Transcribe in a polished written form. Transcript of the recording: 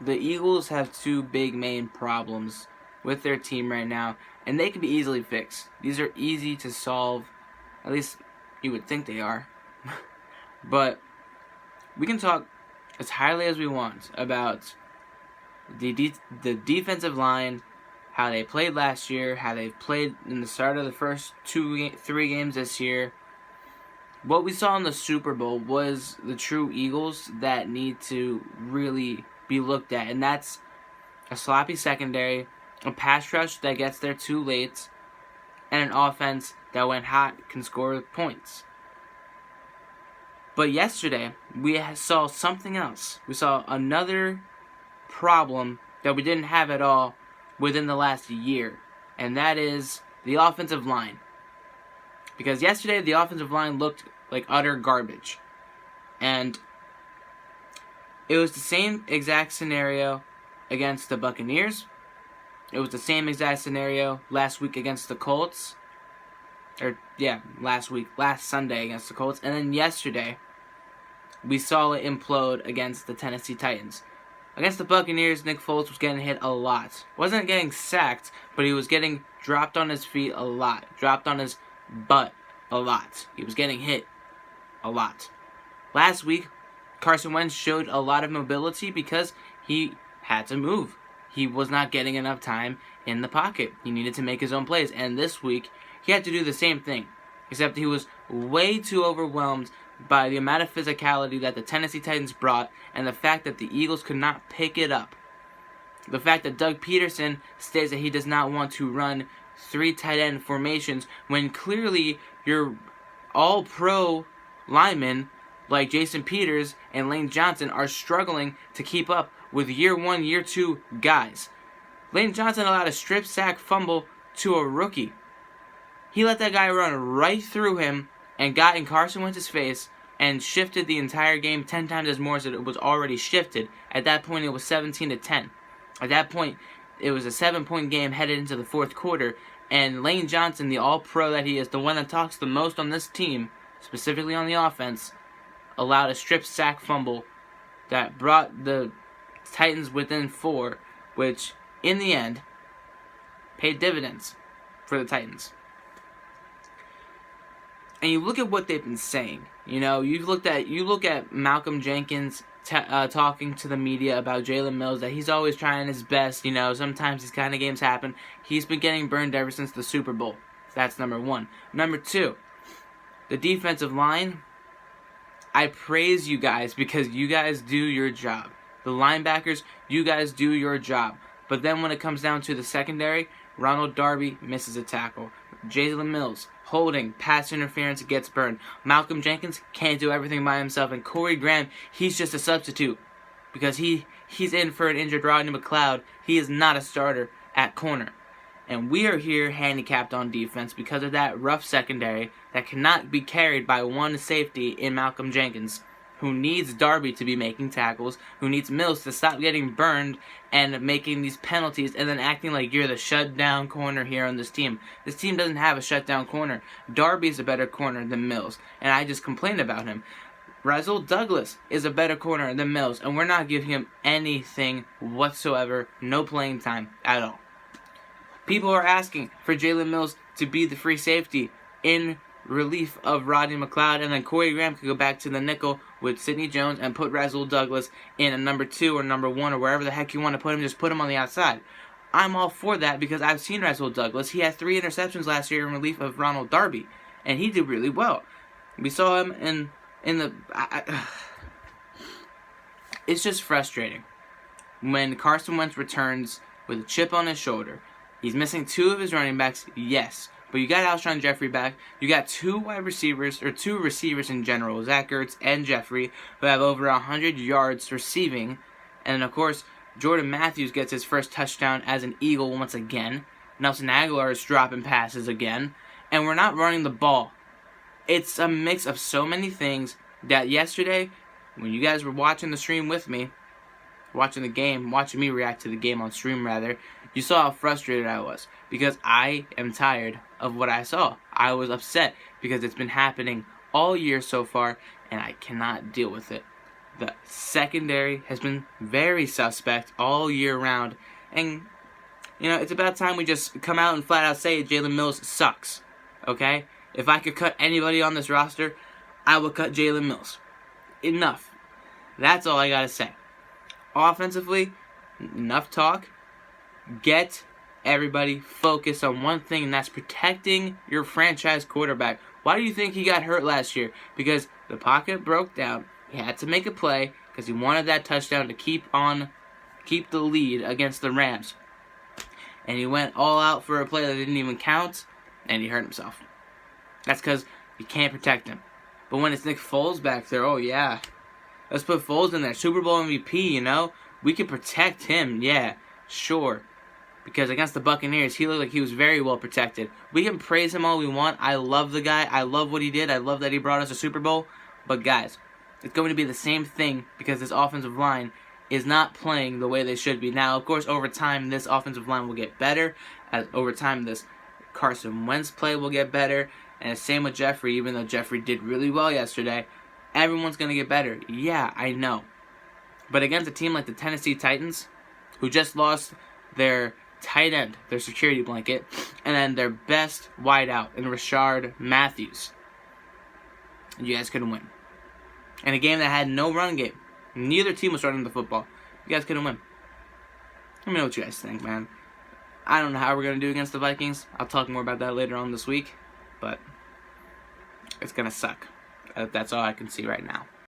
the Eagles have two big main problems with their team right now, and they can be easily fixed. These are easy to solve, at least you would think they are. But we can talk as highly as we want about the defensive line, how they played last year, how they played in the start of the first 3 games this year. What we saw in the Super Bowl was the true Eagles that need to really be looked at, and that's a sloppy secondary, a pass rush that gets there too late, and an offense that when hot can score points. But yesterday, we saw something else. We saw another problem that we didn't have at all within the last year, and that is the offensive line. Because yesterday, the offensive line looked like utter garbage. And it was the same exact scenario against the Buccaneers. It was the same exact scenario last week against the Colts. Last Sunday against the Colts. And then yesterday, we saw it implode against the Tennessee Titans. Against the Buccaneers, Nick Foles was getting hit a lot. Wasn't getting sacked, but he was getting dropped on his feet a lot. Dropped on his butt a lot. He was getting hit a lot. Last week, Carson Wentz showed a lot of mobility because he had to move. He was not getting enough time in the pocket. He needed to make his own plays. And this week, he had to do the same thing. Except he was way too overwhelmed by the amount of physicality that the Tennessee Titans brought and the fact that the Eagles could not pick it up. The fact that Doug Peterson states that he does not want to run 3 tight end formations when clearly your all-pro linemen like Jason Peters and Lane Johnson are struggling to keep up with year 1, year 2 guys. Lane Johnson allowed a strip sack fumble to a rookie. He let that guy run right through him and got in Carson Wentz's face and shifted the entire game 10 times as more as it was already shifted. At that point, it was 17-10. At that point, it was a 7-point game headed into the fourth quarter, and Lane Johnson, the all-pro that he is, the one that talks the most on this team, specifically on the offense, allowed a strip sack fumble that brought the Titans within 4, which, in the end, paid dividends for the Titans. And you look at what they've been saying. You know, you look at Malcolm Jenkins talking to the media about Jalen Mills, that he's always trying his best. You know, sometimes these kind of games happen. He's been getting burned ever since the Super Bowl. That's number 1. Number 2, the defensive line. I praise you guys because you guys do your job. The linebackers, you guys do your job. But then when it comes down to the secondary, Ronald Darby misses a tackle. Jalen Mills, holding, pass interference, gets burned. Malcolm Jenkins can't do everything by himself. And Corey Graham, he's just a substitute because he's in for an injured Rodney McLeod. He is not a starter at corner. And we are here handicapped on defense because of that rough secondary that cannot be carried by one safety in Malcolm Jenkins, who needs Darby to be making tackles, who needs Mills to stop getting burned and making these penalties and then acting like you're the shutdown corner here on this team. This team doesn't have a shutdown corner. Darby's a better corner than Mills, and I just complained about him. Rasul Douglas is a better corner than Mills, and we're not giving him anything whatsoever, no playing time at all. People are asking for Jalen Mills to be the free safety in relief of Rodney McLeod, and then Corey Graham could go back to the nickel with Sidney Jones and put Rasul Douglas in a number 2 or number 1 or wherever the heck you want to put him, just put him on the outside. I'm all for that because I've seen Rasul Douglas. He had 3 interceptions last year in relief of Ronald Darby, and he did really well. We saw him in the... It's just frustrating when Carson Wentz returns with a chip on his shoulder. He's missing 2 of his running backs, yes. But you got Alshon Jeffrey back. You got 2 wide receivers, or 2 receivers in general, Zach Ertz and Jeffrey, who have over 100 yards receiving. And, of course, Jordan Matthews gets his first touchdown as an Eagle once again. Nelson Aguilar is dropping passes again. And we're not running the ball. It's a mix of so many things that yesterday, when you guys were watching the stream with me, watching me react to the game on stream rather, you saw how frustrated I was because I am tired of what I saw. I was upset because it's been happening all year so far and I cannot deal with it. The secondary has been very suspect all year round. And, it's about time we just come out and flat out say Jalen Mills sucks. Okay? If I could cut anybody on this roster, I would cut Jalen Mills. Enough. That's all I gotta say. Offensively, enough talk. Get everybody focused on one thing, and that's protecting your franchise quarterback. Why do you think he got hurt last year? Because the pocket broke down. He had to make a play because he wanted that touchdown to keep the lead against the Rams. And he went all out for a play that didn't even count, and he hurt himself. That's because you can't protect him. But when it's Nick Foles back there, oh yeah, let's put Foles in there. Super Bowl MVP, we can protect him, yeah, sure. Because against the Buccaneers, he looked like he was very well protected. We can praise him all we want. I love the guy. I love what he did. I love that he brought us a Super Bowl. But guys, it's going to be the same thing because this offensive line is not playing the way they should be. Now, of course, over time, this offensive line will get better. As over time, this Carson Wentz play will get better. And same with Jeffrey, even though Jeffrey did really well yesterday. Everyone's going to get better. Yeah, I know. But against a team like the Tennessee Titans, who just lost their tight end, their security blanket, and then their best wideout in Rashard Matthews, you guys couldn't win. In a game that had no run game. Neither team was running the football. You guys couldn't win. Let me know what you guys think, man. I don't know how we're going to do against the Vikings. I'll talk more about that later on this week. But it's going to suck. That's all I can see right now.